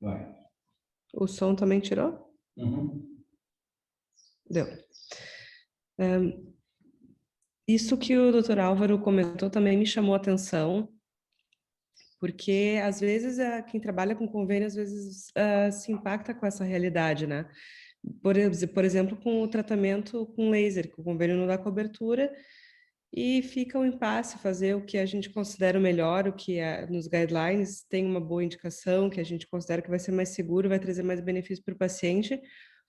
[SPEAKER 1] Vai.
[SPEAKER 5] O som também tirou?
[SPEAKER 1] Uhum.
[SPEAKER 5] Deu. Isso que o Dr. Álvaro comentou também me chamou a atenção, porque às vezes quem trabalha com convênio às vezes se impacta com essa realidade, né? Por exemplo, com o tratamento com laser, que o convênio não dá cobertura e fica um impasse fazer o que a gente considera o melhor, o que nos guidelines tem uma boa indicação, que a gente considera que vai ser mais seguro, vai trazer mais benefício para o paciente,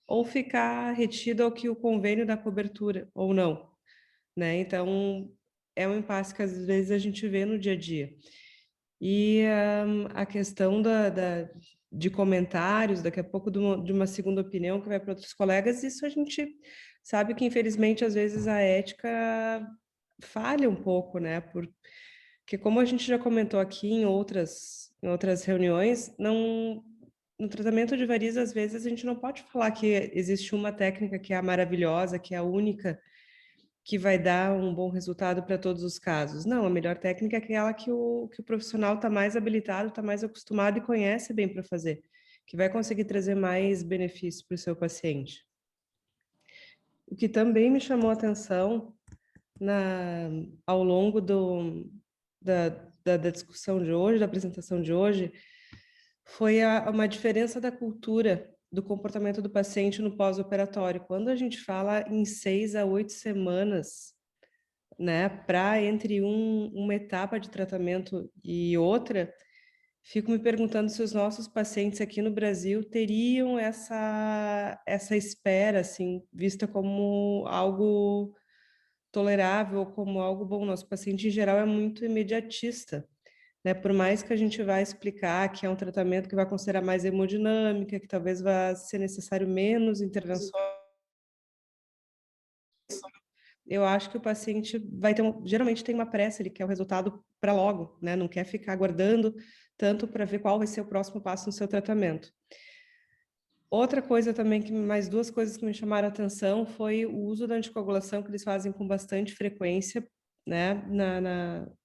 [SPEAKER 5] ou ficar retido ao que o convênio dá cobertura, ou não, né? Então, é um impasse que às vezes a gente vê no dia a dia. E a questão de comentários, daqui a pouco de uma segunda opinião que vai para outros colegas, isso a gente sabe que, infelizmente, às vezes a ética falha um pouco, né? Porque como a gente já comentou aqui em outras reuniões, no tratamento de varizes, às vezes, a gente não pode falar que existe uma técnica que é a maravilhosa, que é a única, que vai dar um bom resultado para todos os casos. Não, a melhor técnica é aquela que o profissional está mais habilitado, está mais acostumado e conhece bem para fazer, que vai conseguir trazer mais benefício para o seu paciente. O que também me chamou a atenção ao longo da discussão de hoje, da apresentação de hoje, foi uma diferença da cultura do comportamento do paciente no pós-operatório. Quando a gente fala em 6 a 8 semanas, né, para entre uma etapa de tratamento e outra, fico me perguntando se os nossos pacientes aqui no Brasil teriam essa espera, assim, vista como algo tolerável, como algo bom. Nosso paciente, em geral, é muito imediatista, né? Por mais que a gente vá explicar que é um tratamento que vai considerar mais hemodinâmica, que talvez vá ser necessário menos intervenções, eu acho que o paciente vai ter, geralmente tem uma pressa, ele quer o resultado para logo, né? Não quer ficar aguardando tanto para ver qual vai ser o próximo passo no seu tratamento. Outra coisa também, mais 2 coisas que me chamaram a atenção foi o uso da anticoagulação que eles fazem com bastante frequência né,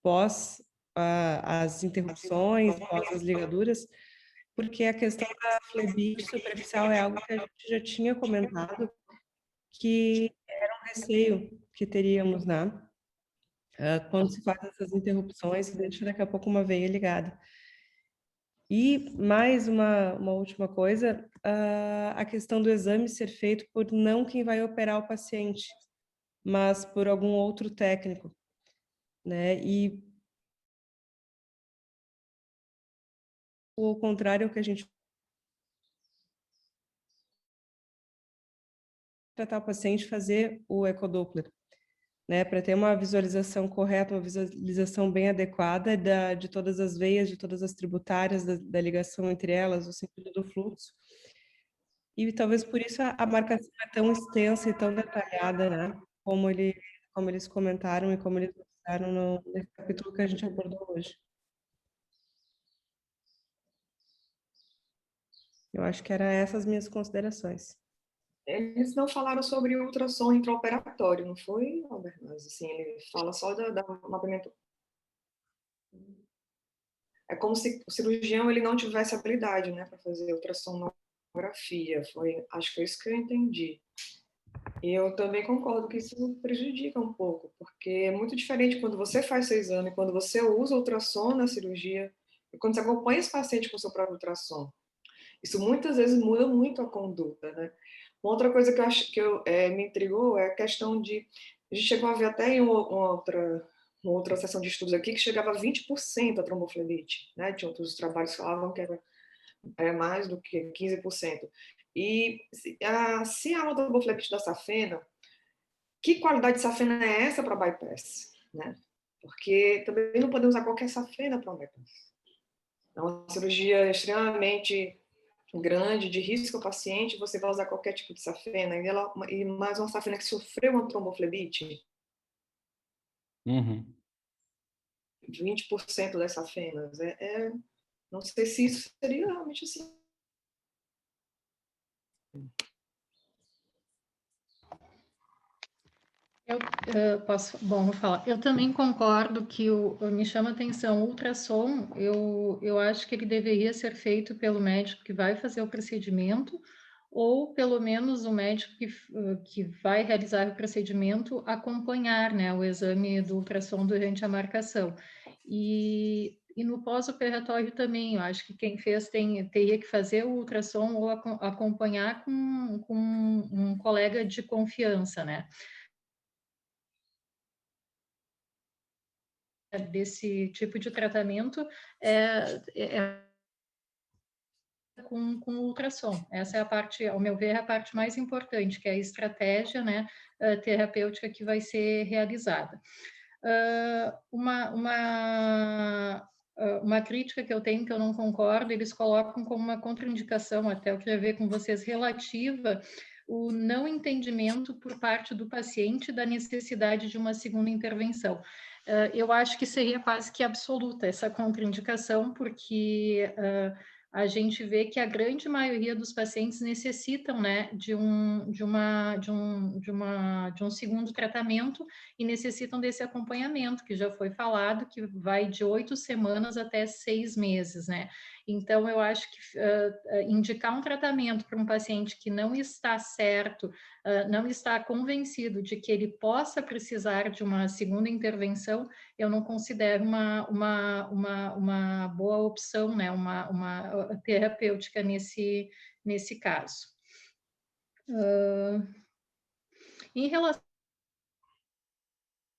[SPEAKER 5] pós as interrupções, pós as ligaduras, porque a questão da flebite superficial é algo que a gente já tinha comentado, que era um receio que teríamos, né? Quando se faz essas interrupções, deixa daqui a pouco uma veia ligada. E mais uma última coisa, a questão do exame ser feito por não quem vai operar o paciente, mas por algum outro técnico, né? E o contrário é o que a gente tratar o paciente, fazer o ecodoppler, né, para ter uma visualização correta, uma visualização bem adequada de todas as veias, de todas as tributárias, da ligação entre elas, o sentido do fluxo. E talvez por isso a marcação é tão extensa e tão detalhada, né, como eles comentaram e como eles mostraram nesse capítulo que a gente abordou hoje. Eu acho que eram essas minhas considerações.
[SPEAKER 3] Eles não falaram sobre ultrassom intraoperatório, não foi, Albert? Mas, assim, ele fala só da mapeamento. É como se o cirurgião ele não tivesse habilidade, né, para fazer ultrassonografia. Acho que foi isso que eu entendi. E eu também concordo que isso prejudica um pouco, porque é muito diferente quando você faz seu exame, quando você usa ultrassom na cirurgia, e quando você acompanha esse paciente com o seu próprio ultrassom. Isso muitas vezes muda muito a conduta, né? Uma outra coisa que eu acho que me intrigou é a questão de... A gente chegou a ver até em uma outra sessão de estudos aqui que chegava a 20% a tromboflenite, né? Tinha outros trabalhos que falavam que era mais do que 15%. E se a tromboflenite da safena, que qualidade de safena é essa para bypass, né? Porque também não podemos usar qualquer safena para bypass. É uma cirurgia extremamente grande, de risco ao paciente, você vai usar qualquer tipo de safena, e mais uma safena que sofreu uma tromboflebite, 20% das safenas, não sei se isso seria realmente assim.
[SPEAKER 6] Eu posso, bom, vou falar. Eu também concordo que me chama a atenção o ultrassom. Eu acho que ele deveria ser feito pelo médico que vai fazer o procedimento, ou pelo menos o médico que vai realizar o procedimento acompanhar, né, o exame do ultrassom durante a marcação. E no pós-operatório também, eu acho que quem fez teria que fazer o ultrassom ou acompanhar com um colega de confiança, né? Desse tipo de tratamento com ultrassom. Essa é a parte, ao meu ver, a parte mais importante, que é a estratégia, né, terapêutica que vai ser realizada. Uma crítica que eu tenho, que eu não concordo, eles colocam como uma contraindicação, até eu queria ver com vocês, relativa o não entendimento por parte do paciente da necessidade de uma segunda intervenção. Eu acho que seria quase que absoluta essa contraindicação, porque a gente vê que a grande maioria dos pacientes necessitam, né, de um segundo tratamento e necessitam desse acompanhamento, que já foi falado, que vai de 8 semanas até 6 meses, né? Então, eu acho que indicar um tratamento para um paciente que não está certo, não está convencido de que ele possa precisar de uma segunda intervenção, eu não considero uma boa opção, né? Uma terapêutica nesse caso. Em relação a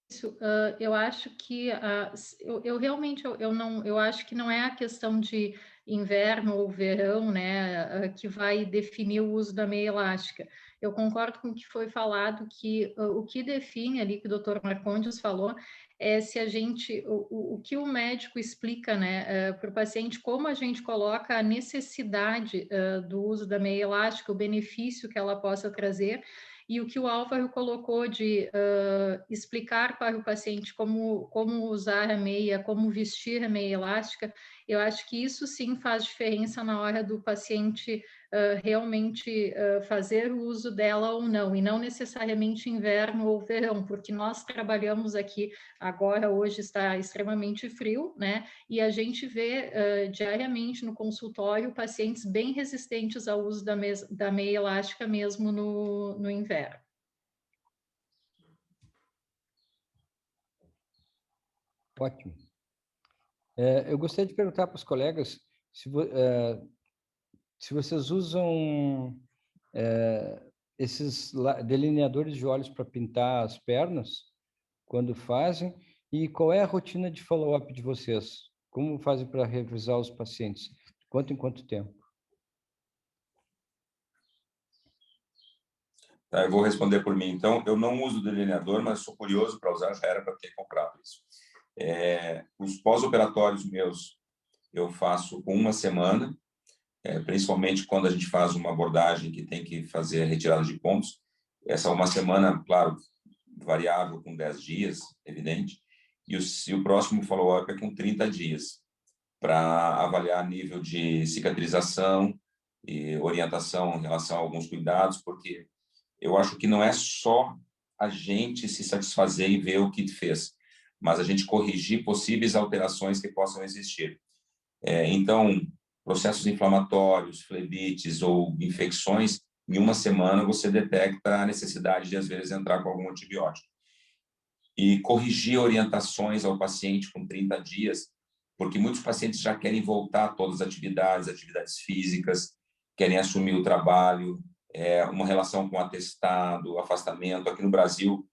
[SPEAKER 6] isso, eu acho que eu realmente eu acho que não é a questão de inverno ou verão, né, que vai definir o uso da meia elástica. Eu concordo com o que foi falado, que o que define ali, que o Dr. Marcondes falou, é se a gente, o que o médico explica, né, para o paciente, como a gente coloca a necessidade do uso da meia elástica, o benefício que ela possa trazer, e o que o Álvaro colocou de explicar para o paciente como usar a meia, como vestir a meia elástica, eu acho que isso sim faz diferença na hora do paciente realmente fazer uso dela ou não, e não necessariamente inverno ou verão, porque nós trabalhamos aqui agora, hoje está extremamente frio, né? E a gente vê diariamente no consultório pacientes bem resistentes ao uso da meia elástica mesmo no inverno.
[SPEAKER 1] Ótimo. Eu gostaria de perguntar para os colegas se vocês usam esses delineadores de olhos para pintar as pernas, quando fazem, e qual é a rotina de follow-up de vocês? Como fazem para revisar os pacientes? Quanto em quanto tempo?
[SPEAKER 2] Tá, eu vou responder por mim. Então, eu não uso delineador, mas sou curioso para usar, já era para ter comprado isso. Os pós-operatórios meus, eu faço com uma semana, principalmente quando a gente faz uma abordagem que tem que fazer a retirada de pontos. Essa uma semana, claro, variável com 10 dias, evidente, e o próximo follow-up é com 30 dias, para avaliar nível de cicatrização e orientação em relação a alguns cuidados, porque eu acho que não é só a gente se satisfazer e ver o que fez, mas a gente corrigir possíveis alterações que possam existir. Então, processos inflamatórios, flebites ou infecções, em uma semana você detecta a necessidade de, às vezes, entrar com algum antibiótico. E corrigir orientações ao paciente com 30 dias, porque muitos pacientes já querem voltar a todas as atividades físicas, querem assumir o trabalho, uma relação com atestado, afastamento. Aqui no Brasil,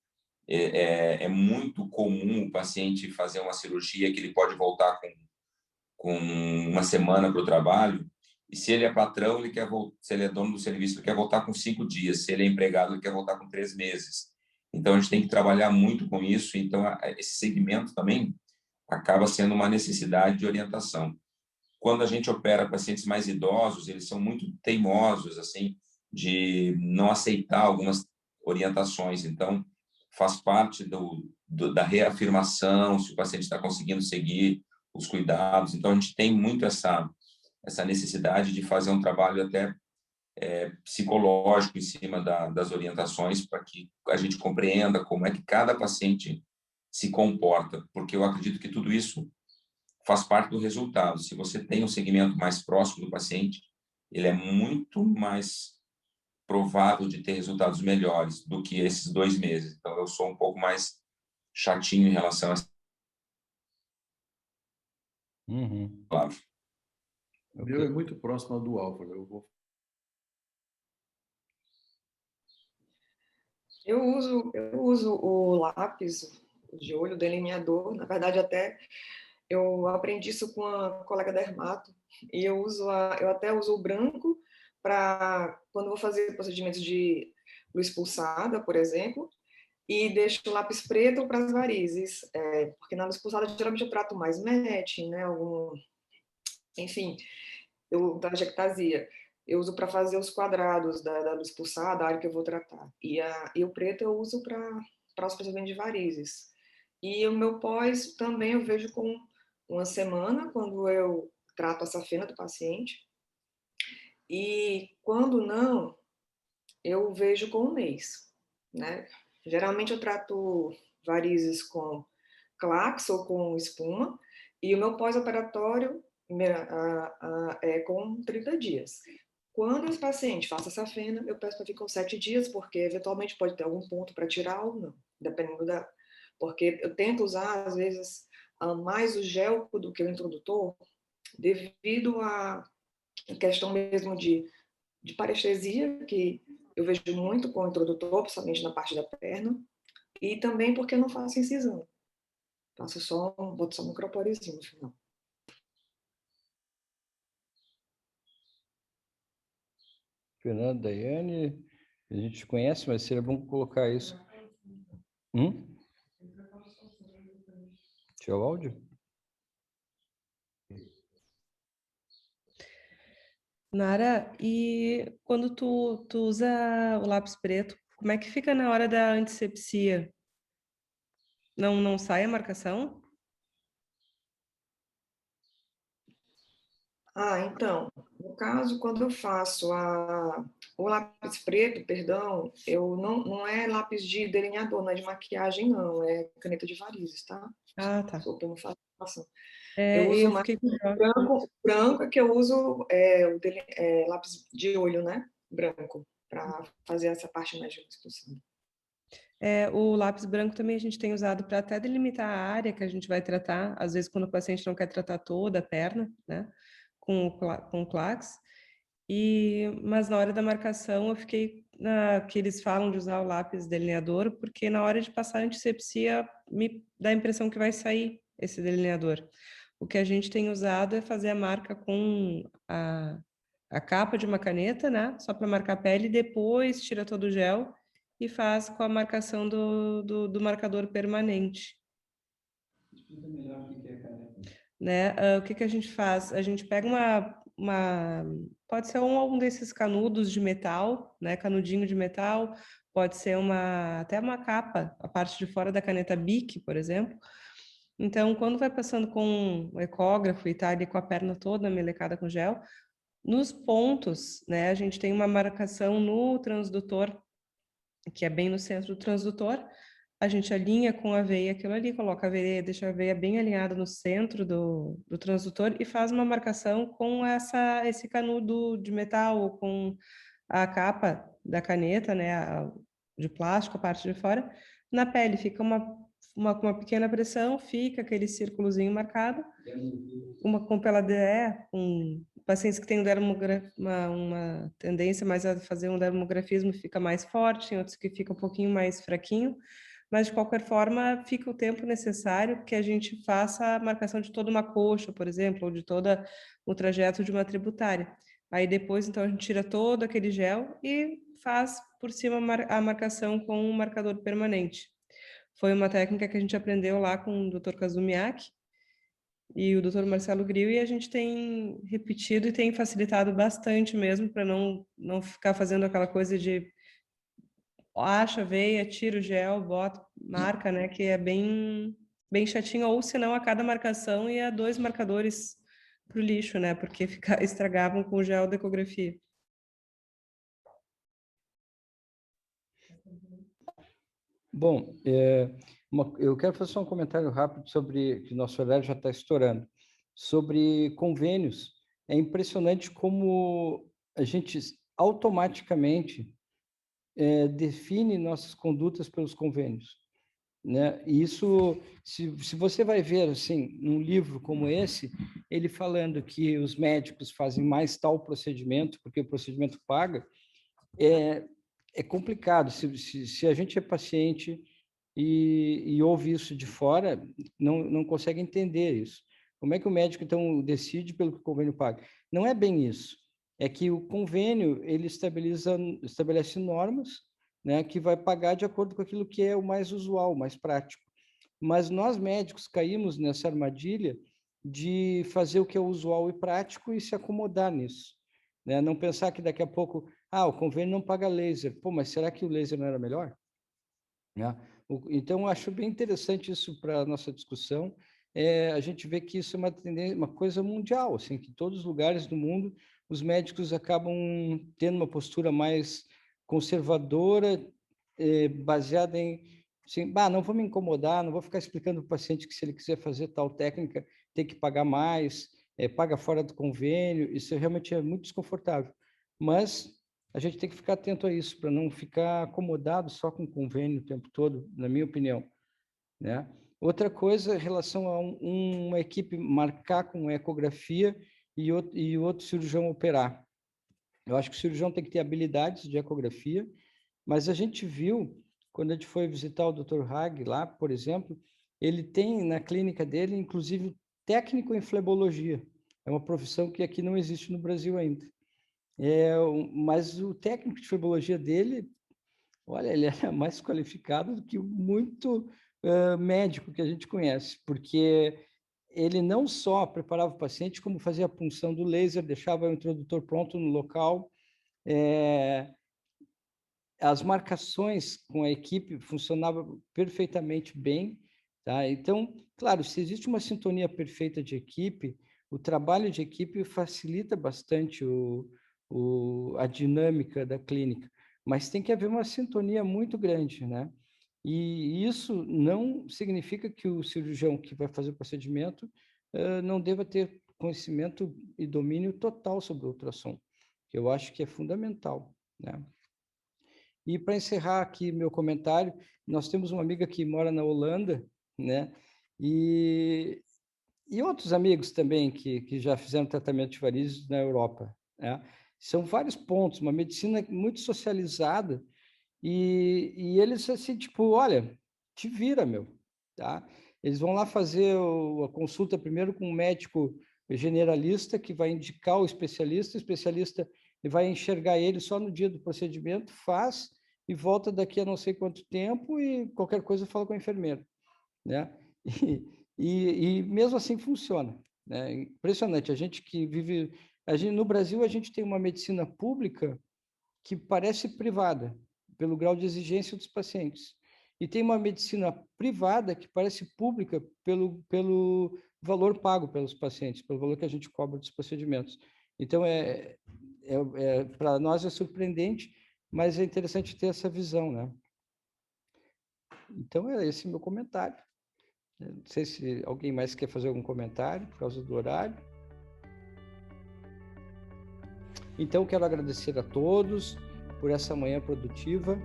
[SPEAKER 2] é muito comum o paciente fazer uma cirurgia que ele pode voltar com uma semana para o trabalho, e se ele é patrão, se ele é dono do serviço, ele quer voltar com 5 dias, se ele é empregado, ele quer voltar com 3 meses. Então, a gente tem que trabalhar muito com isso, então esse segmento também acaba sendo uma necessidade de orientação. Quando a gente opera pacientes mais idosos, eles são muito teimosos, assim, de não aceitar algumas orientações, então faz parte da reafirmação, se o paciente está conseguindo seguir os cuidados. Então, a gente tem muito essa necessidade de fazer um trabalho até psicológico em cima das orientações, para que a gente compreenda como é que cada paciente se comporta, porque eu acredito que tudo isso faz parte do resultado. Se você tem um segmento mais próximo do paciente, ele é muito mais provável de ter resultados melhores do que esses 2 meses. Então, eu sou um pouco mais chatinho em relação a essa palavra.
[SPEAKER 4] O meu é muito próximo ao do Álvaro.
[SPEAKER 3] Eu uso o lápis de olho, delineador. Na verdade, até eu aprendi isso com uma colega dermato. E eu até uso o branco para quando vou fazer procedimentos de luz pulsada, por exemplo, e deixo o lápis preto para as varizes, porque na luz pulsada geralmente eu trato mais matching, né? Enfim, da ectasia. Eu uso para fazer os quadrados da luz pulsada, a área que eu vou tratar. E o preto eu uso para os procedimentos de varizes. E o meu pós também eu vejo com uma semana, quando eu trato a safena do paciente. E quando não, eu vejo com um mês, né? Geralmente eu trato varizes com Clax ou com espuma, e o meu pós-operatório é com 30 dias. Quando esse paciente faça safena, eu peço para ficar com 7 dias, porque eventualmente pode ter algum ponto para tirar ou não, dependendo da... Porque eu tento usar, às vezes, mais o gel do que o introdutor, devido à questão mesmo de parestesia, que eu vejo muito com o introdutor, principalmente na parte da perna, e também porque eu não faço incisão. Boto só um microporezinho no final.
[SPEAKER 1] Fernando, Daiane, a gente conhece, mas seria bom colocar isso. Tira o áudio?
[SPEAKER 5] Nara, e quando tu usa o lápis preto, como é que fica na hora da antisepsia? Não sai a marcação?
[SPEAKER 3] Então, No caso, quando eu faço o lápis preto, perdão, eu não é lápis de delineador, não é de maquiagem, não, é caneta de varizes, tá?
[SPEAKER 5] Ah, tá.
[SPEAKER 3] Desculpa, eu não faço informação.
[SPEAKER 5] É,
[SPEAKER 3] Eu uso
[SPEAKER 5] eu
[SPEAKER 3] mais
[SPEAKER 5] fiquei curiosa.
[SPEAKER 3] branco é que eu uso lápis de olho, né? Branco, para fazer essa parte mais de expulsão.
[SPEAKER 5] O lápis branco também a gente tem usado para até delimitar a área que a gente vai tratar, às vezes quando o paciente não quer tratar toda a perna, né, com o Clax. Mas na hora da marcação eu fiquei que eles falam de usar o lápis delineador, porque na hora de passar a antisepsia me dá a impressão que vai sair esse delineador. O que a gente tem usado é fazer a marca com a capa de uma caneta, né, só para marcar a pele, depois tira todo o gel e faz com a marcação do marcador permanente.
[SPEAKER 1] Explica melhor o que é caneta.
[SPEAKER 5] Né? O que a gente faz? A gente pega pode ser um desses canudos de metal, né? Canudinho de metal, pode ser até uma capa, a parte de fora da caneta Bic, por exemplo. Então, quando vai passando com o ecógrafo e tá ali com a perna toda melecada com gel, nos pontos, né? A gente tem uma marcação no transdutor, que é bem no centro do transdutor, a gente alinha com a veia aquilo ali, coloca a veia, deixa a veia bem alinhada no centro do transdutor e faz uma marcação com esse canudo de metal ou com a capa da caneta, né, de plástico, a parte de fora, na pele. Fica uma pequena pressão, fica aquele círculozinho marcado, com pacientes que têm uma tendência mais a fazer um dermografismo fica mais forte, tem outros que fica um pouquinho mais fraquinho, mas de qualquer forma fica o tempo necessário que a gente faça a marcação de toda uma coxa, por exemplo, ou de todo o trajeto de uma tributária. Aí depois, então, a gente tira todo aquele gel e faz por cima a marcação com um marcador permanente. Foi uma técnica que a gente aprendeu lá com o Dr. Kazumiaki e o Dr. Marcelo Grill, e a gente tem repetido e tem facilitado bastante mesmo para não ficar fazendo aquela coisa de acha a veia, tira o gel, bota, marca, né, que é bem chatinho, ou senão a cada marcação ia 2 marcadores pro lixo, né, porque estragavam com o gel da ecografia.
[SPEAKER 1] Bom, eu quero fazer só um comentário rápido sobre, que o nosso horário já está estourando, sobre convênios. É impressionante como a gente automaticamente define nossas condutas pelos convênios, né? E isso, se você vai ver, assim, num livro como esse, ele falando que os médicos fazem mais tal procedimento, porque o procedimento paga, é complicado. Se a gente é paciente e ouve isso de fora, não consegue entender isso. Como é que o médico, então, decide pelo que o convênio paga? Não é bem isso. É que o convênio, ele estabelece normas, né, que vai pagar de acordo com aquilo que é o mais usual, o mais prático. Mas nós, médicos, caímos nessa armadilha de fazer o que é usual e prático e se acomodar nisso, né? Não pensar que daqui a pouco, o convênio não paga laser. Pô, mas será que o laser não era melhor? Né? Então, eu acho bem interessante isso para a nossa discussão. A gente vê que isso é uma tendência, uma coisa mundial, assim, que em todos os lugares do mundo os médicos acabam tendo uma postura mais conservadora, baseada em, assim, não vou me incomodar, não vou ficar explicando para o paciente que se ele quiser fazer tal técnica, tem que pagar mais, paga fora do convênio, isso realmente é muito desconfortável. Mas a gente tem que ficar atento a isso, para não ficar acomodado só com convênio o tempo todo, na minha opinião, né? Outra coisa, em relação a uma equipe marcar com ecografia e outro cirurgião operar. Eu acho que o cirurgião tem que ter habilidades de ecografia, mas a gente viu, quando a gente foi visitar o Dr. Hag lá, por exemplo, ele tem na clínica dele, inclusive, técnico em flebologia. É uma profissão que aqui não existe no Brasil ainda. Mas o técnico de flebologia dele, olha, ele era mais qualificado do que muito médico que a gente conhece, porque ele não só preparava o paciente, como fazia a punção do laser, deixava o introdutor pronto no local. As marcações com a equipe funcionavam perfeitamente bem, tá? Então, claro, se existe uma sintonia perfeita de equipe, o trabalho de equipe facilita bastante a dinâmica da clínica, mas tem que haver uma sintonia muito grande, né? E isso não significa que o cirurgião que vai fazer o procedimento não deva ter conhecimento e domínio total sobre o ultrassom, que eu acho que é fundamental, né? E para encerrar aqui meu comentário, nós temos uma amiga que mora na Holanda, né? E outros amigos também que já fizeram tratamento de varizes na Europa, né? São vários pontos, uma medicina muito socializada, e eles assim, tipo, olha, te vira, meu, tá? Eles vão lá fazer a consulta primeiro com um médico generalista, que vai indicar o especialista vai enxergar ele só no dia do procedimento, faz e volta daqui a não sei quanto tempo e qualquer coisa fala com a enfermeira, né? E mesmo assim funciona, né? Impressionante. A gente que vive, no Brasil a gente tem uma medicina pública que parece privada pelo grau de exigência dos pacientes, e tem uma medicina privada que parece pública pelo valor pago pelos pacientes, pelo valor que a gente cobra dos procedimentos. Então para nós é surpreendente, mas é interessante ter essa visão, né? Então é esse meu comentário. Não sei se alguém mais quer fazer algum comentário por causa do horário. Então, quero agradecer a todos por essa manhã produtiva.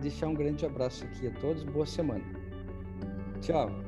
[SPEAKER 1] Deixar um grande abraço aqui a todos. Boa semana. Tchau.